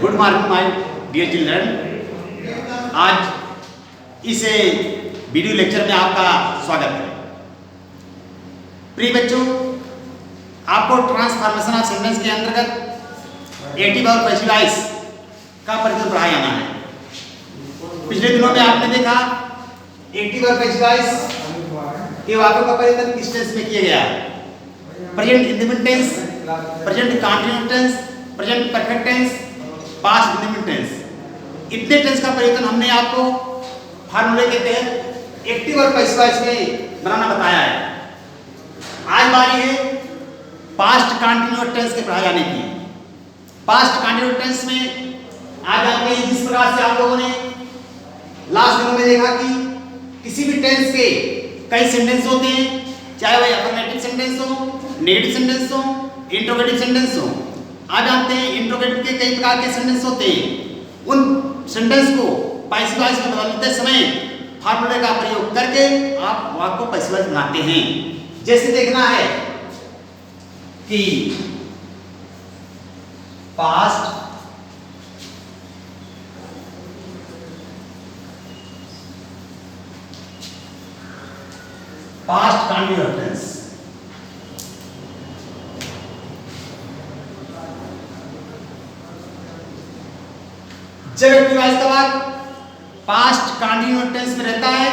Good morning my dear children. आज इस video lecture में आपका स्वागत है। प्रिय बच्चों, आपको ट्रांसफॉर्मेशन ऑफ सेंटेंस के अंतर्गत एक्टिव और पैसिव वॉइस का परिचय पढ़ाया जाना है। पिछले दिनों में आपने देखा एक्टिव और पैसिव वॉइस के वाक्यों का परिवर्तन किस टेंस में किया गया है। Present indefinite tense, present continuous tense, present perfect tense, past indefinite tense. इतने टेंस का परिवर्तन हमने आपको फार्मूले के तहत एक्टिव और पैसिव वॉइस में बनाना बताया है। आज बारी है पास्ट कंटीन्यूअस टेंस के पढ़ाए जाने की। पास्ट कंटीन्यूअस टेंस में आज आपने जिस प्रकार से आप लोगों ने लास्ट दिनों में देखा कि किसी भी टेंस के कई सेंटेंस होते हैं, चाहे वह अफर्मेटिव सेंटेंस हो, नेगेटिव सेंटेंस हो, इंट्रोगेटिव सेंटेंस हो। आज जानते हैं इंट्रोगेटिव के कई प्रकार के सेंटेंस होते हैं। उन सेंटेंस को पैसिव वॉइस में बदलते समय फार्मूले का प्रयोग करके आप वाक्य को पैसिव वॉइस बनाते हैं। जैसे देखना है कि पास्ट कंटीन्यूअस टेंस, जब एक्टिव वॉइस का वाक्य पास्ट कंटीन्यूअस टेंस में रहता है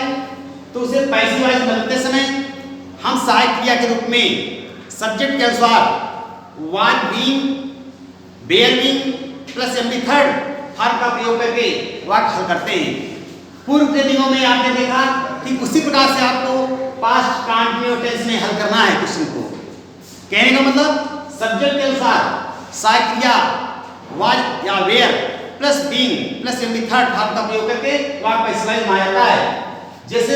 तो उसे पैसिव वॉइस बदलते समय हम सहायक क्रिया के रूप में सब्जेक्ट के अनुसार was being, were being plus MD third form का प्रयोग करके वाक्य हल करते हैं। पूर्व के दिनों में आपने देखा कि उसी प्रकार से आपको पास्ट कंटीन्यूअस टेंस में हल करना है क्वेश्चन को। कहने का मतलब सब्जेक्ट के अनुसार सहायक क्रिया वाज या were plus being plus MD third form का प्रयोग करके वाक्य पैसिव वॉइस बनाया जाता है। जैसे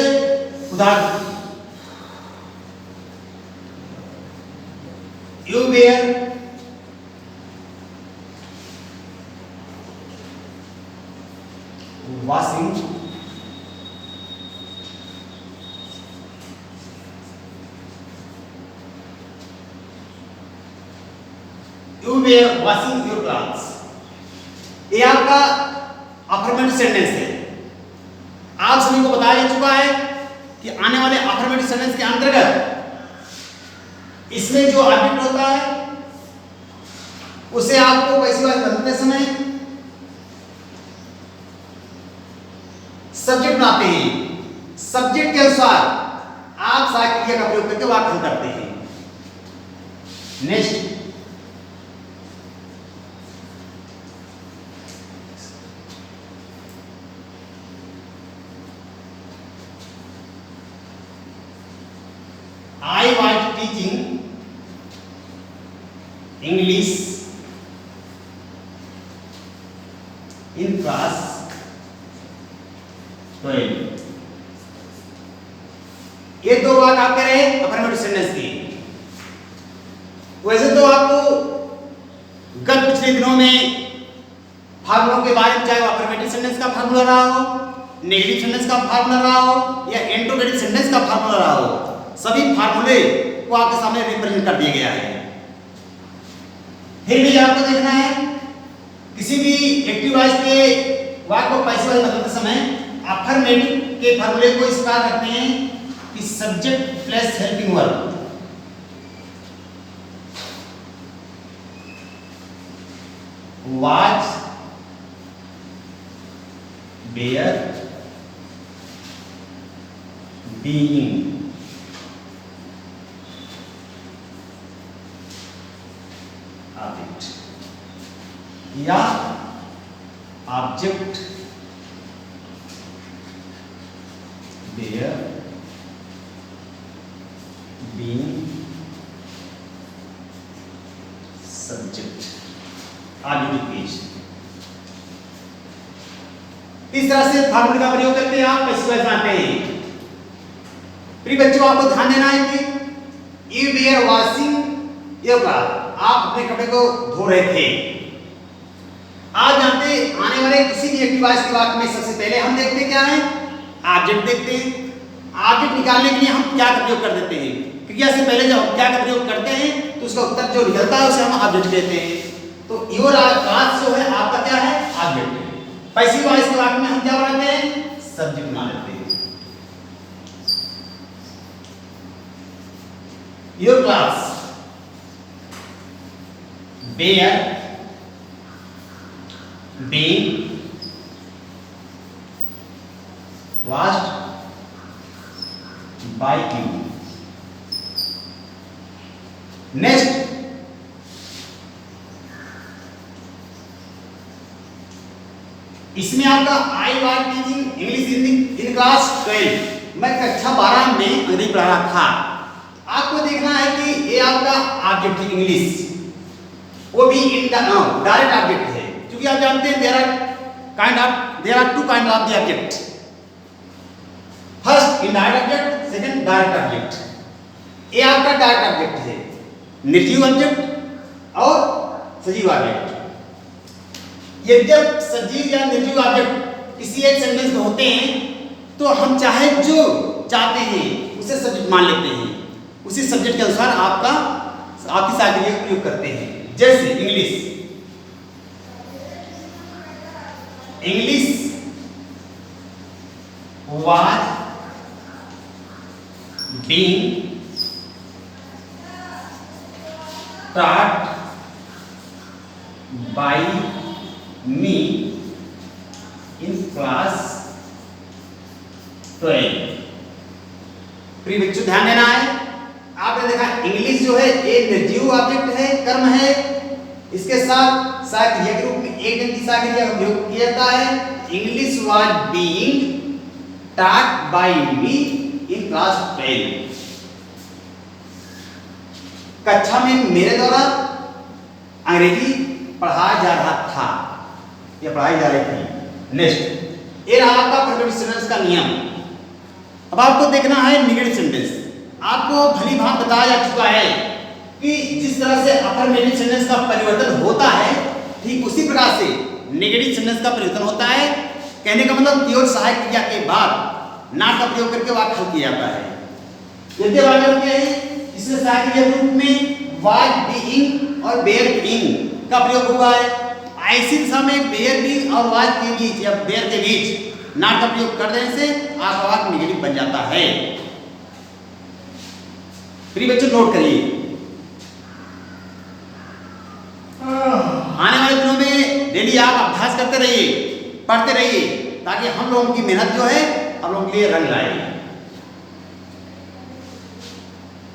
उदाहरण, you were washing your clothes। ये आपका अफर्मेटिव सेंटेंस है। आप सभी को बताया जा चुका है कि आने वाले अफर्मेटिव सेंटेंस के अंतर्गत इसमें जो ऑब्जेक्ट होता है उसे आपको पैसिव वॉइस बदलते समय सब्जेक्ट बनाते हैं। सब्जेक्ट के अनुसार आप सहायक क्रिया का प्रयोग करके वाक्य हल करते हैं। Next, I was teaching English in class 12। ये दो बात आप कह रहे हैं अफर्मेटिव सेंटेंस की। वैसे तो आपको गत पिछले दिनों में फार्मूलों के बारे में, चाहे वो अफर्मेटिव सेंटेंस का फार्मूला रहा हो, नेगेटिव सेंटेंस का फार्मूला रहा हो या इंट्रोगेटिव सेंटेंस का फार्मूला रहा हो, सभी फार्मूले को आपके सामने रिप्रेजेंट कर दिया गया है। फिर भी आपको देखना है किसी भी एक्टिव वॉइस के वाक्य को पैसिव वॉइस बदलते समय अफर्मेटिव के फार्मूले को इस प्रकार रखते हैं कि subject plus helping verb. Was, were, being, या object, were, being, subject, object. इस तरह से फार्मूले का प्रयोग करते हैं आप पैसिव वॉइस बनाते हैं। प्रिय बच्चों, आपको ध्यान देना है कि you were washing your cloth, आप अपने कपड़े को धो रहे थे। आज जानते आने वाले किसी भी एक्टिव वॉइस के वाक्य में सबसे पहले हम देखते क्या है, ऑब्जेक्ट देखते हैं। ऑब्जेक्ट निकालने के लिए हम क्या का प्रयोग कर देते हैं, क्रिया से पहले जब हम क्या का प्रयोग करते हैं तो उसका उत्तर जो निकलता है उसे हम ऑब्जेक्ट कहते हैं। तो योर क्लॉथ जो पैसिव वॉइस के वाक्य में हम क्या बनाते हैं? सब्जेक्ट बना लेते हैं। Your clothes were being washed by you. Next, इसमें आपका I was teaching English in class 12। मैं कक्षा 12 में अंग्रेजी पढ़ा रहा था। आपको देखना है कि ये आपका ऑब्जेक्ट है इंग्लिश, वो भी इन डायरेक्ट ऑब्जेक्ट है, क्योंकि आप जानते हैं there are two kind of the object. First indirect object, second direct object. ये आपका डायरेक्ट ऑब्जेक्ट है, निर्जीव ऑब्जेक्ट और सजीव ऑब्जेक्ट। यदि सजीव या निर्जीव ऑब्जेक्ट किसी एक सेंटेंस में होते हैं तो हम चाहे जो चाहते हैं उसे सब्जेक्ट मान लेते हैं, उसी सब्जेक्ट के अनुसार आपकी सामग्री का प्रयोग करते हैं। जैसे English was being taught by me in class 12। प्रिय बच्चों ध्यान देना है, आपने देखा इंग्लिश जो है एक निर्जीव ऑब्जेक्ट है, कर्म है। इसके साथ सक्रिय के रूप में एक की सक्रिय का उपयोग किया जाता है। English was being taught by me in class 12। कक्षा में मेरे द्वारा अंग्रेजी पढ़ाया जा रहा था या पढ़ाई जा रही थी। नेक्स्ट, ये रहा आपका अफर्मेटिव सेंटेंस का नियम। अब आपको देखना है नेगेटिव सेंटेंस। आपको भली भांति बताया जा चुका है कि जिस तरह से अफर्मेटिव सेंटेंस का परिवर्तन होता है, ठीक उसी प्रकार से नेगेटिव सेंटेंस का परिवर्तन होता है। कहने का मतलब केवल सहायक क्रिया के बाद नॉट का प्रयोग करके वाक्य हल किया जाता है। यदि वाक्य होते हैं इसमें सहायक क्रिया के रूप में वाज बीइंग और बेयर बीइंग का प्रयोग हुआ है। ऐसी दिशा में बेयर बीइंग और वाज के बीच या बेयर के बीच नॉट का प्रयोग कर देने से आपका वाक्य नेगेटिव बन जाता है। प्रिय बच्चों नोट करिए, आने वाले दिनों में डेली आप अभ्यास करते रहिए, पढ़ते रहिए, ताकि हम लोगों की मेहनत जो है हम लोगों के लिए रंग लाए।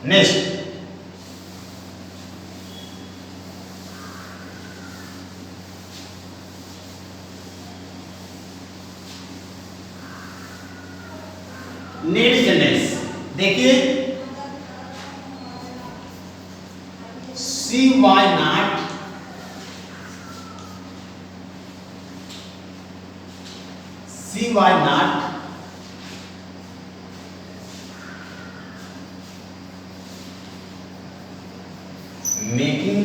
नेक्स्ट, नेगेटिव सेंटेंस देखिए, she was not she was not making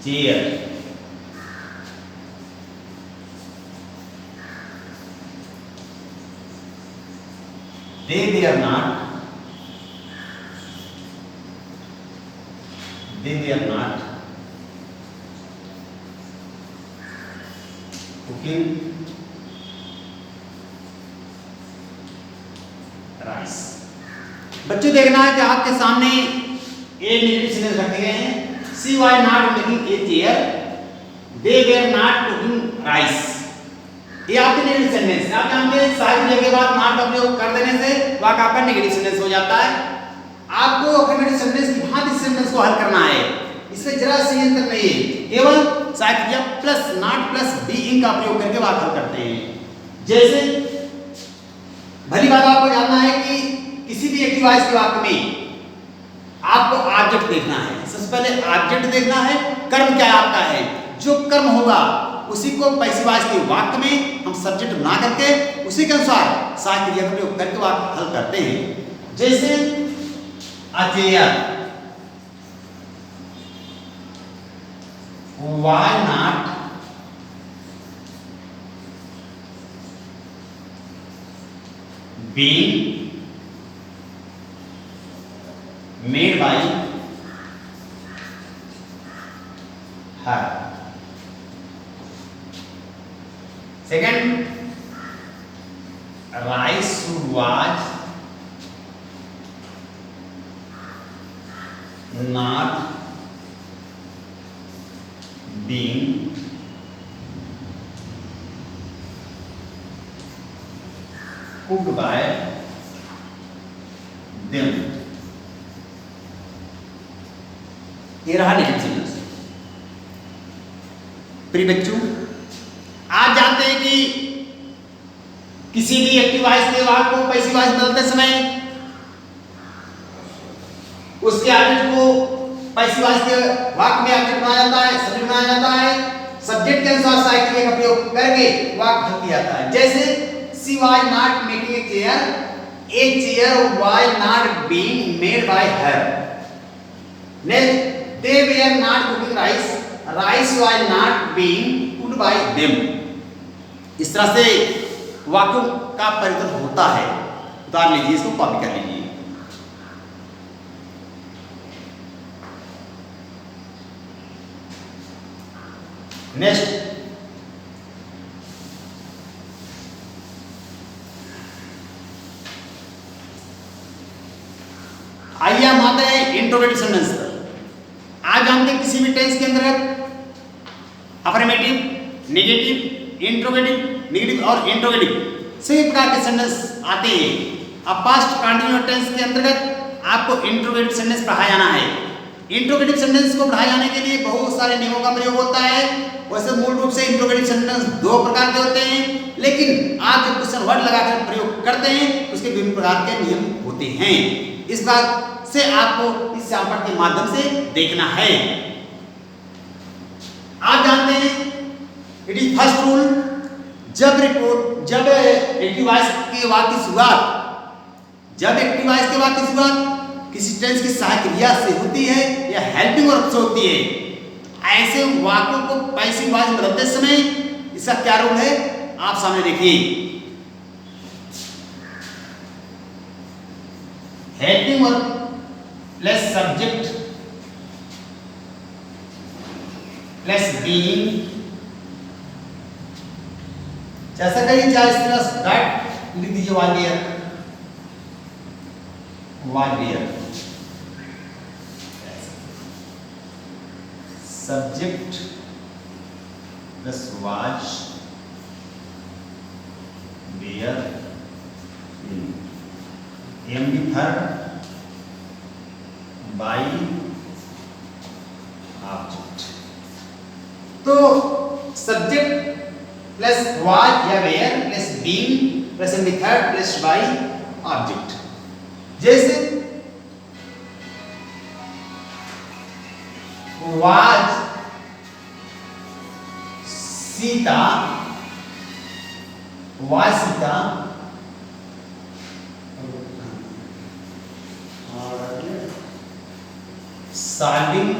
chair। they are not cooking rice। बच्चों देखना है कि आपके सामने ए नेगेटिव सेंटेंस रखे गए हैं। She was not making a chair, they were not cooking rice. ये आपके नेगेटिव सेंटेंस। आप जानते हैं सहायक के बाद नॉट का प्रयोग कर देने से वाक्य आपका नेगेटिव सेंटेंस हो जाता है। आपको अफर्मेटिव सेंटेंस की भांति सेंटेंस को हल करना है, इसमें जरा सी अंतर नहीं है, केवल सहायक क्रिया प्लस नॉट प्लस बीइंग का प्रयोग करके वाक्य हल करते हैं। जैसे भली बात आपको जानना है कि किसी भी एक्टिव वॉइस के वाक्य में आपको ऑब्जेक्ट देखना है। सबसे पहले ऑब्जेक्ट देखना है, कर्म क्या आपका है, जो कर्म होगा उसी को पैसिव वॉइस के वाक्य में हम सब्जेक्ट बना करके उसी के अनुसार सहायक क्रिया का प्रयोग करके वाक्य हल करते हैं। जैसे अचेयर, why not being made by her. Second, rice was not being cooked bye them. ये रहा नेगेटिव सेंटेंस। प्रिय बच्चों, आप जानते हैं कि किसी भी एक्टिव वॉइस के वाक्य को पैसिव वॉइस बदलते समय उसके ऑब्जेक्ट को पैसिव वॉइस के वाक्य में ऑब्जेक्ट बनाया जाता है, सब्जेक्ट बनाया जाता है। सब्जेक्ट के अनुसार सहायक क्रिया का प्रयोग करके वाक्य हल किया जाता है। जैसे she was not making a chair was not being made by her. Next, they were not cooking rice was not being cooked by them. इस तरह से वाक्यों का परिवर्तन होता है। उतार लीजिए, इसको कॉपी कर लीजिए। नेक्स्ट, आइए हम आते हैं इंट्रोगेटिव सेंटेंस पर। आप जानते हैं किसी भी टेंस के अंतर्गत अफर्मेटिव, नेगेटिव, इंट्रोगेटिव, नेगेटिव और इंट्रोगेटिव सभी प्रकार के सेंटेंस आते हैं। अब पास्ट कंटिन्यूअस टेंस के अंतर्गत आपको इंट्रोगेटिव सेंटेंस पढ़ाया जाना है। इंट्रोगेटिव सेंटेंस को पढ़ाए जाने के लिए बहुत सारे नियमों का प्रयोग होता है। वैसे मूल रूप से इंट्रोगेटिव सेंटेंस दो प्रकार के होते हैं, लेकिन आप जब क्वेश्चन वर्ड लगाकर प्रयोग करते हैं तो उसके विभिन्न प्रकार के नियम होते हैं। इस बात से आपको इस सैंपल के माध्यम से देखना है। आप जानते हैं इट इज फर्स्ट रूल, जब एक्टिव वॉइस के वाक्य की शुरुआत किसी टेंस की सहायक क्रिया से होती है या हेल्पिंग वर्ब से होती है, ऐसे वाक्यों को पैसिव वॉइस में बदलते समय इसका क्या रूल है आप सामने देखिए। Helping verb plus subject plus being, जैसा कहीं चाहे इस तरह डॉट लिख दीजिए, वालियर subject plus was were M D third by object. तो सब्जेक्ट प्लस वाज या were plus being plus M D third plus by object. जैसे was Sita solving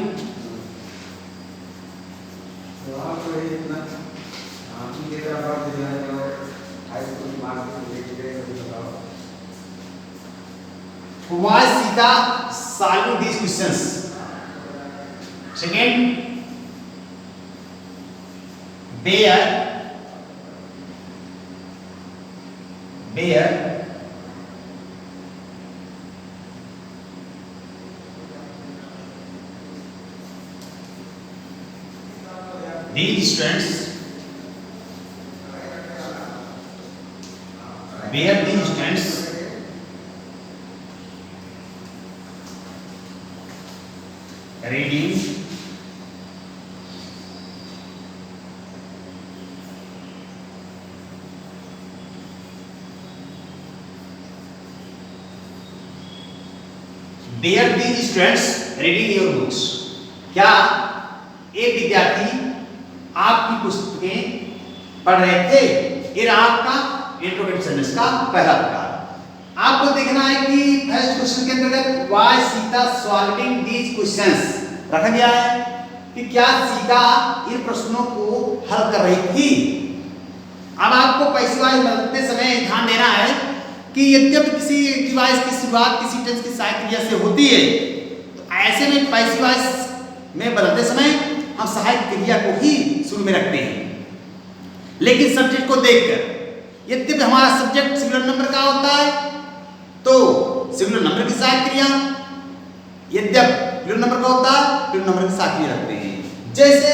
was Sita solving these questions. Second, where these students reading these students reading your books। क्या एक विद्यार्थी आपकी पुस्तकें पढ़ रहे थे? ये आपका इंट्रोगेटिव सेंटेंस का पहला प्रकार। आपको देखना है कि फर्स्ट क्वेश्चन के अंतर्गत was Sita solving these questions रखा गया है कि क्या सीता इन प्रश्नों को हल कर रही थी। अब आपको पैसिव वॉइस बदलते समय ध्यान देना है कि यद्यपि किसी डिवाइस की शुरुआत किसी टेंस की सहायक क्रिया से होती है, तो ऐसे में पैसिव वॉइस में बदलते समय हम सहायक क्रिया को ही शुरू में रखते हैं। लेकिन सब्जेक्ट को देखकर यद्यपि हमारा सब्जेक्ट सिंगुलर नंबर का होता है, तो सिंगुलर नंबर की सहायक क्रिया, यद्यपि प्लूरल नंबर का होता है, प्लूरल नंबर की सहायक क्रिया रखते हैं। जैसे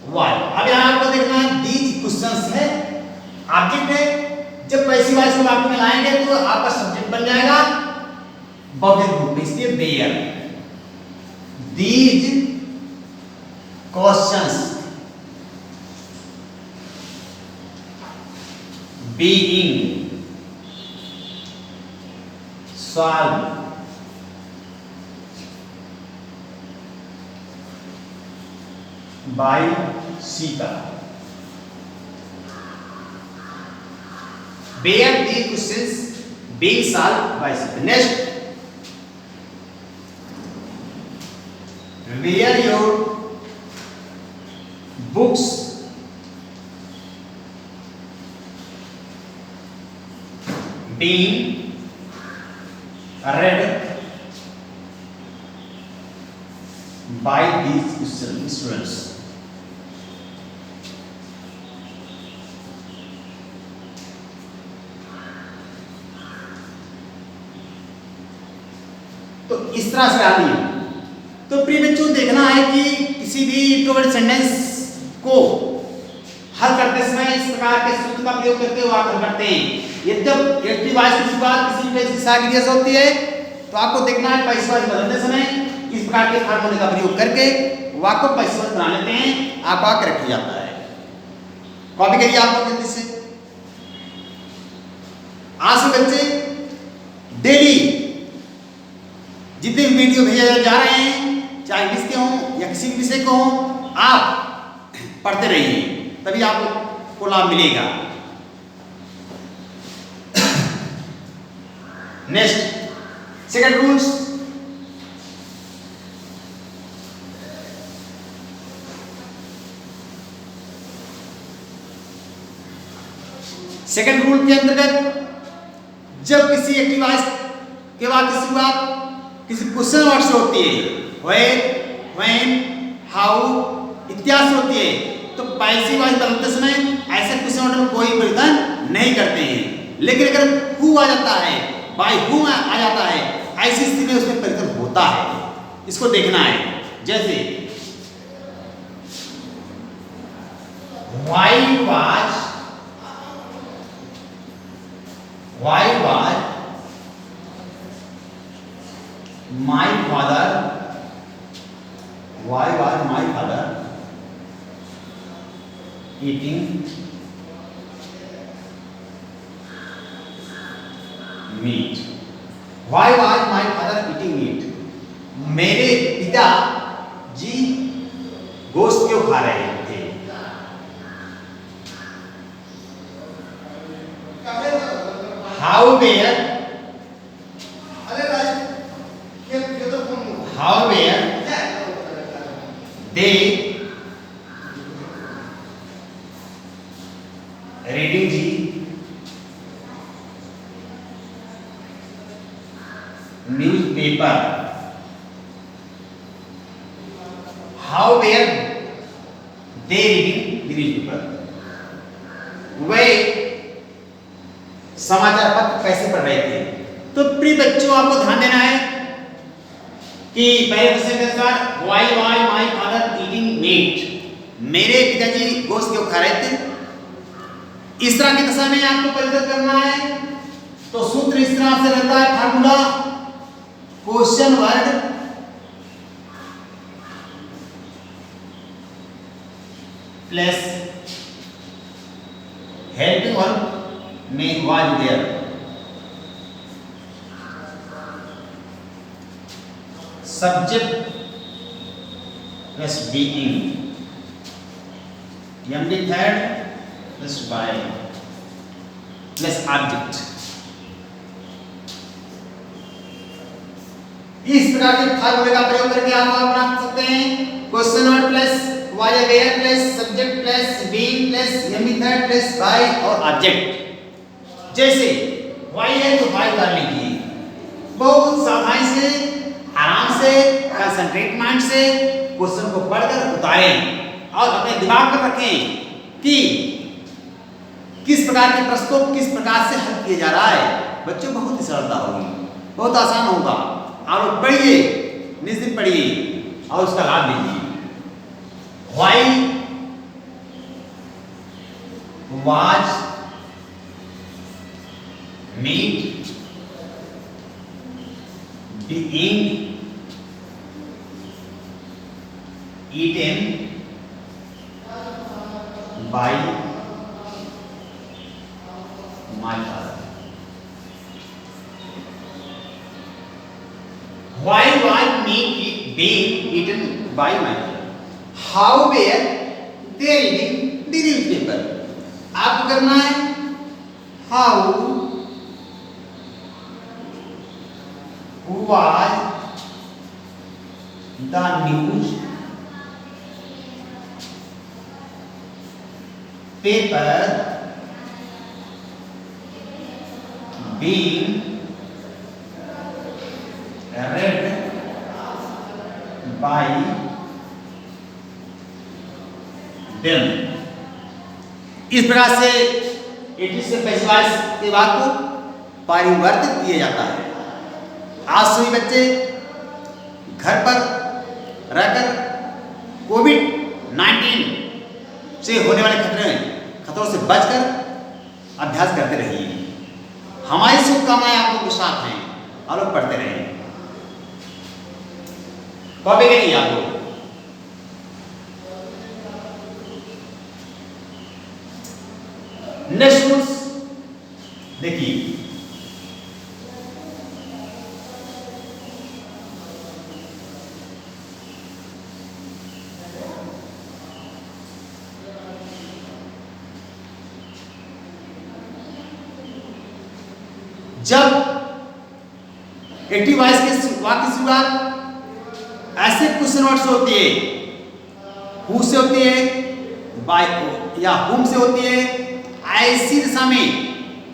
वाई, अब यहाँ आपको देखना है दीज क्वेश्चंस है, ऑब्जेक्ट है। जब पैसिव वॉइस को वाक्य में लाएंगे तो आपका सब्जेक्ट बन जाएगा बॉबल ग्रुप में, इसलिए were. These questions being solved by Sita. Where these questions being solved by Sita. Next, where your books being read by these students. तो इस तरह से आनी है। तो प्रिय बच्चों, देखना है कि किसी भी इंट्रोवर्ट सेंटेंस को हल करते समय इस प्रकार के सूत्र का प्रयोग करके वो हल करते हैं। यद्यपि एक्टिव वॉइस की शुरुआत किसी टेंस की सहायक क्रिया से होती है, तो आपको देखना है पैसिव वॉइस बदलते समय इस प्रकार के फार्मूले का प्रयोग करके वाक्य पैसिव वॉइस बना लेते हैं, आपका करेक्ट हो जाता है। कॉपी करिए आप लोग जल्दी से। आज से बच्चे डेली जितने भी वीडियो भेजे जा रहे हैं, चाहे इंग्लिश के हों या किसी भी विषय को हों, आप पढ़ते रहिए, तभी आपको लाभ मिलेगा। Next, second rules. Second rule के अंतर्गत जब किसी एक्टिव वॉइस के बाद की शुरुआत किसी क्वेश्चन वर्ड से होती है, व्हेयर, व्हेन, हाउ इत्यादि होती है, तो पैसिव वॉइस बदलते समय ऐसे क्वेश्चन वर्ड में कोई परिवर्तन नहीं करते हैं। लेकिन अगर हु आ जाता है, बाय हु आ जाता है, ऐसी स्थिति में उसमें परिवर्तन होता है। इसको देखना है। जैसे why was my father eating meat? Why was my father eating meat? मेरे पिता जी गोश्त क्यों खा रहे थे? However, they reading the newspaper. However, they reading the newspaper. वे समाचार पत्र कैसे पढ़ रहे थे? तो प्रिय बच्चों, आपको ध्यान देना है कि पहले प्रश्न के अनुसार why was my father eating meat? मेरे पिताजी गोश्त क्यों खा रहे थे? इस तरह की दशा में आपको परिवर्तन करना है। तो सूत्र इस तरह से रहता है, formula question word plus helping verb में was there, subject plus being, MD third plus by plus object। इस प्रकार के फार्मूले का प्रयोग करके आप बना सकते हैं। Question word plus was aware plus subject plus being plus MD third plus by और ऑब्जेक्ट। जैसे वाई है तो वाई उतार लीजिए। बहुत सावधानी से, आराम से, कंसंट्रेट माइंड से क्वेश्चन को पढ़कर उतारें और अपने दिमाग में रखें कि किस प्रकार के प्रश्न को किस प्रकार से हल किया जा रहा है। बच्चों बहुत ही सरलता होगी, बहुत आसान होगा। आप लोग पढ़िए, निश्चित पढ़िए और उसका लाभ लीजिए। Why was meat being eaten by my father? Why was meat being eaten by my father? How were they reading the newspaper? आपको करना है how was the news paper being read by them। इस प्रकार से 80 से 25 के बाद को परिवर्तित किया जाता है। आज सभी बच्चे घर पर रहकर कोविड-19 से होने वाले खतरों से बचकर अभ्यास करते रहिए। हमारी शुभकामनाएं आप लोगों के साथ हैं और लोग पढ़ते रहें। कॉपी करिए आप लोग। नेक्स्ट रूल्स देखिए, जब एक्टिव वॉइस के वाक्य की शुरुआत ऐसे क्वेश्चन वर्ड से होती है, हु से होती है, बाय या हुम से होती है, ऐसी दिशा में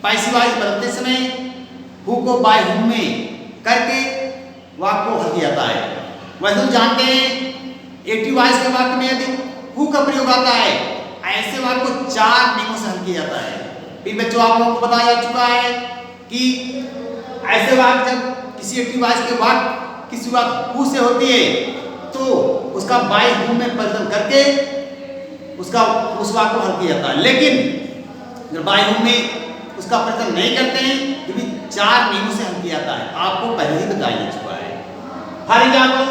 पैसिव वॉइस बदलते समय हु को बाय हुम में करके वाक्य को हल किया जाता है। वैसे तो जानते हैं एक्टिव वॉइस के वाक्य में यदि हु का प्रयोग आता है, ऐसे वाक्य को 4 नियमों से हल किया जाता है। फिर बच्चों आप लोगों को बताया जा चुका है कि ऐसे वाक्य जब किसी एक्टिव वॉइस के वाक्य की शुरुआत हु से होती है तो उसका बाय हुम में परिवर्तन करके उस वाक्य को हल किया जाता है। लेकिन अगर बाय हुम में उसका परिवर्तन नहीं करते हैं तो भी 4 नियमों से हल किया जाता है। आपको पहले ही बताया जा चुका है। For example,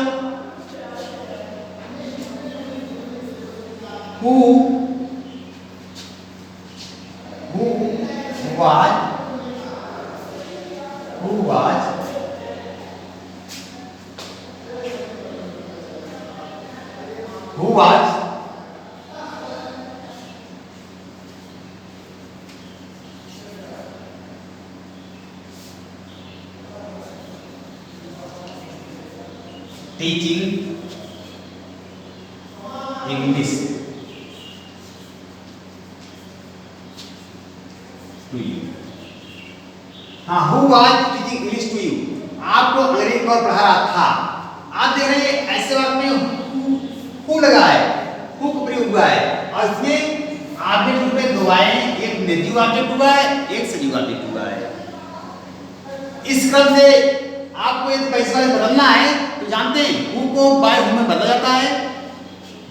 who was teaching English to you। हाँ, who was teaching English to you? आपको अंग्रेजी को पढ़ा रहा था। आप देख रहे हैं ऐसे वाक्य में हु लगा है, हु का प्रयोग हुआ है और इसमें ऑब्जेक्ट रूप में 2 आए हैं, एक निर्जीव ऑब्जेक्ट हुआ है, एक सजीव ऑब्जेक्ट हुआ है। इस क्रम से आपको यदि पैसिव वॉइस बदलना है तो जानते हैं हु को बाय हुम में बदला जाता है,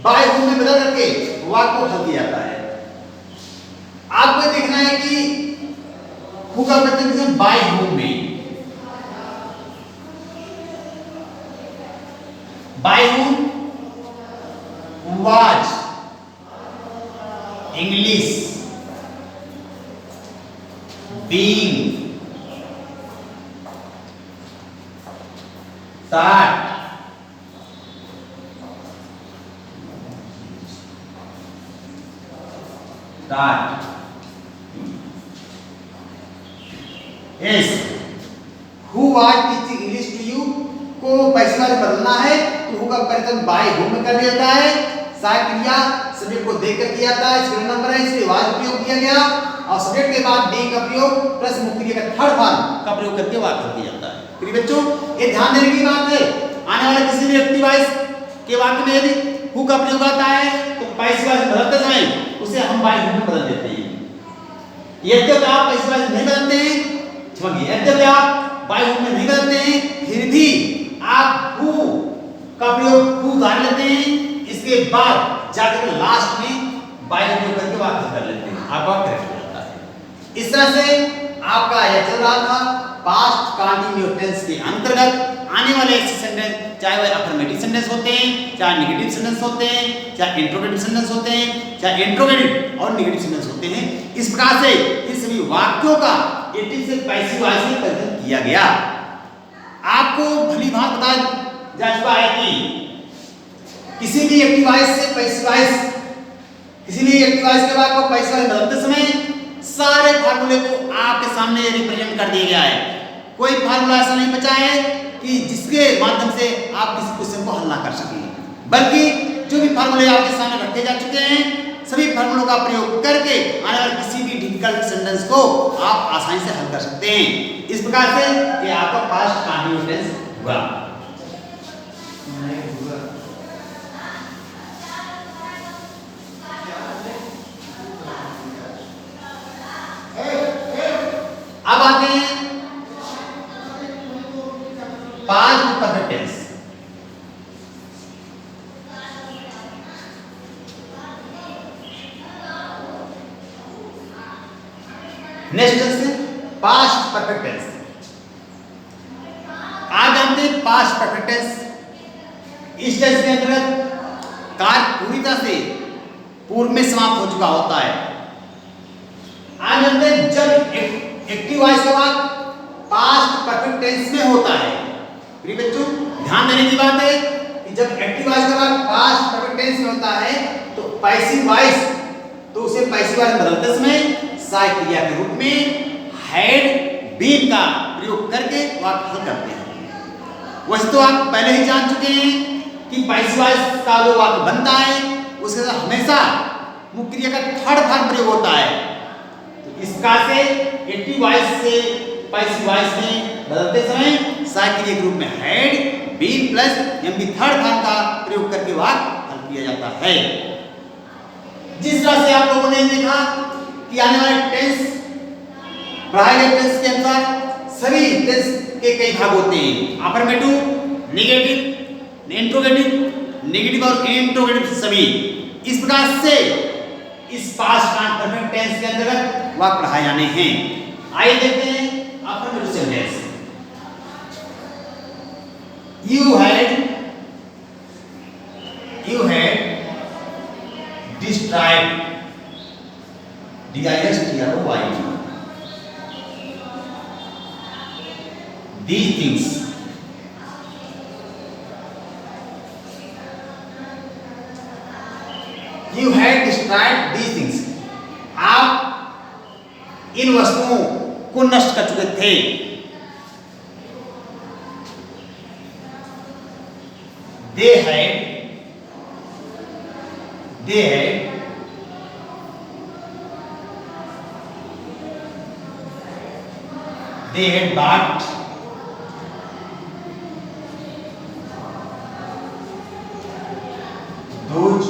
बाय हुम में बदल करके वाक्य को हल किया जाता है। आपको ये देखना है कि हु का प्रत्यय बाय हुम में, by whom was English being taught yes, who was teaching English to you को पैसिव वॉइस बदलना है तो हु का परिवर्तन बाय हुम में कर दिया जाता है। सहायक क्रिया सब्जेक्ट को देखकर किया जाता है। इसका नंबर है, इसलिए वाज प्रयोग किया गया। और सब्जेक्ट के बाद बी का प्रयोग प्लस मुक्त क्रिया का थर्ड फॉर्म का प्रयोग करके वाक्य कर दिया जाता है। प्रिय बच्चों, ये ध्यान देने की बात है, आने वाले किसी भी एक्टिव वॉइस के वाक्य में यदि हु का प्रयोग आता है तो पैसिव वॉइस बदलते समय उसे हम बाय हु में बदल देते हैं। यद्यपि आप पैसिव वॉइस नहीं बदलते हैं, समझिए, यद्यपि आप बाय हु में नहीं बदलते हैं, फिर भी आप हु का प्रयोग हु उधार लेते हैं, इसके बाद जाकर लास्ट में बाय हु प्रयोग करके वाक्य कर लेते हैं, आपका करेक्ट हो जाता है। इस तरह से आपका यह चल रहा था पास्ट कंटिन्यूअस टेंस के अंतर्गत आने वाले ऐसे सेंटेंस, चाहे वह अफर्मेटिव सेंटेंस होते हैं, चाहे नेगेटिव सेंटेंस होते हैं, चाहे इंट्रोगेटिव सेंटेंस होते हैं, चाहे इंट्रोगेटिव और नेगेटिव सेंटेंस होते हैं, इस प्रकार से इस सभी वाक्यों का एक्टिव से पैसिव वॉइस में परिवर्तन किया गया। आपको भली भांति बताया जा चुका है कि किसी भी एक्टिव वॉइस से पैसिव वॉइस, किसी भी एक्टिव वॉइस के बाद को पैसिव वॉइस बदलते समय सारे फार्मूले को आपके सामने रिप्रेजेंट कर दिया गया है। कोई फार्मूला ऐसा नहीं बचा है कि जिसके माध्यम से आप किसी क्वेश्चन को हल ना कर सकें, बल्कि जो भी फार्मूले आपके सामने रखे जा चुके हैं, सभी फार्मूलों का प्रयोग करके आने वाले किसी भी डिफिकल्ट सेंटेंस को आप आसानी से हल कर सकते हैं। इस प्रकार से ये आपका पास्ट कंटिन्यूअस टेंस हुआ। अब आते हैं past perfect tense. Next tense है पास्ट परफेक्ट टेंस। आज जानते हैं पास्ट परफेक्ट टेंस। इस टेंस के अंतर्गत कार्य पूरी तरह से पूर्व में समाप्त हो चुका होता है। आज जानते हैं जब एक्टिव वॉइस के बाद पास्ट परफेक्ट टेंस में होता है। प्रिय बच्चों, ध्यान देने की बात है कि जब एक्टिव वॉइस के बाद पास्ट परफेक्ट टेंस में होता है तो पैसिव वॉइस, तो उसे पैसिव वॉइस बदलते समय सहायक क्रिया के रूप में हैड बीन का प्रयोग करके वाक्य हल करते हैं। वैसे तो आप पहले ही जान चुके हैं कि पैसिव वॉइस का जो वाक्य बनता है उसके साथ हमेशा मुख्य क्रिया का थर्ड फॉर्म प्रयोग होता है। तो इस प्रकार से एक्टिव वॉइस से पैसिव वॉइस में बदलते समय सहायक क्रिया के रूप में had been plus MB third form का प्रयोग करके वाक्य हल किया जाता है। जिस तरह से आप लोगों ने देखा कि आने वाले टेंस, पढ़ाए गए टेंस के अनुसार सभी टेंस के कई भाग होते हैं, अफर्मेटिव, नेगेटिव, इंट्रोगेटिव, नेगेटिव और इंट्रोगेटिव सभी। इस प्रकार से इस पास्ट परफेक्ट टेंस के अंतर्गत वाक्य पढ़ाए जाने हैं। आइए देखते हैं affirmative sentence. You had destroyed, D-I-S-T-R-O-Y, these things. You had destroyed these things. आप इन वस्तुओं को नष्ट कर चुके थे। They had bought those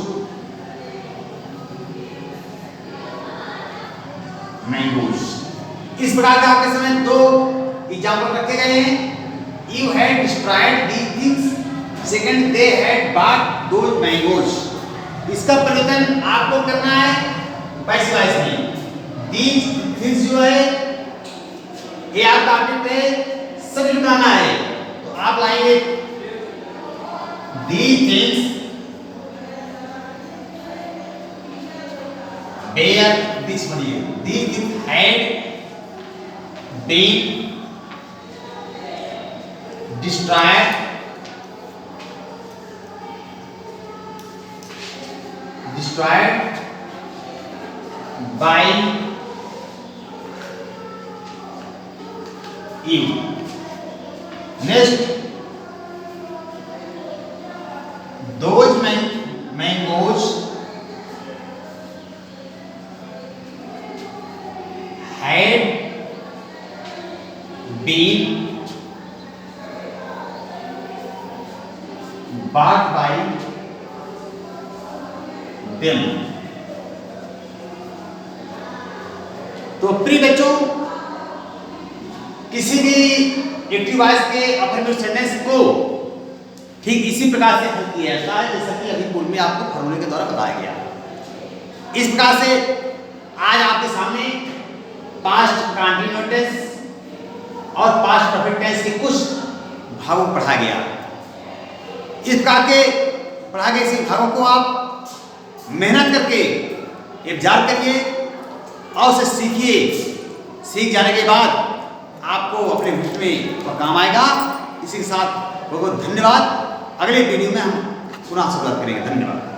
mangoes। इस प्रकार का आपके सामने दो एग्जाम्पल रखे गए हैं। You had destroyed these things, second they had bought those mangoes। इसका परिवर्तन आपको करना है पैसिव वॉइस में। these things जो है ये आपका ऑब्जेक्ट है, सब्जेक्ट बनाना है, तो आप लाएंगे these things where, this पढ़िए, these things had been destroyed by you। Next, those mangoes bought by them। तो प्रिय बच्चों, किसी भी एक्टिव वॉइस के अफर्मेटिव सेंटेंस को ठीक इसी प्रकार से हल किया जाता है जैसा कि अभी पूर्व में आपको फॉर्मूले के द्वारा बताया गया। इस प्रकार से आज आपके सामने पास्ट कंटिन्यूअस और पास्ट परफेक्ट टेंस के कुछ भागों को पढ़ा गया। इस प्रकार के पढ़ाए गए इस भागों को आप मेहनत करके इब्जार करिए और उसे सीखिए। सीख जाने के बाद आपको अपने भविष्य में काम आएगा। इसी के साथ बहुत बहुत धन्यवाद। अगले वीडियो में हम पुनः शुरुआत करेंगे। धन्यवाद।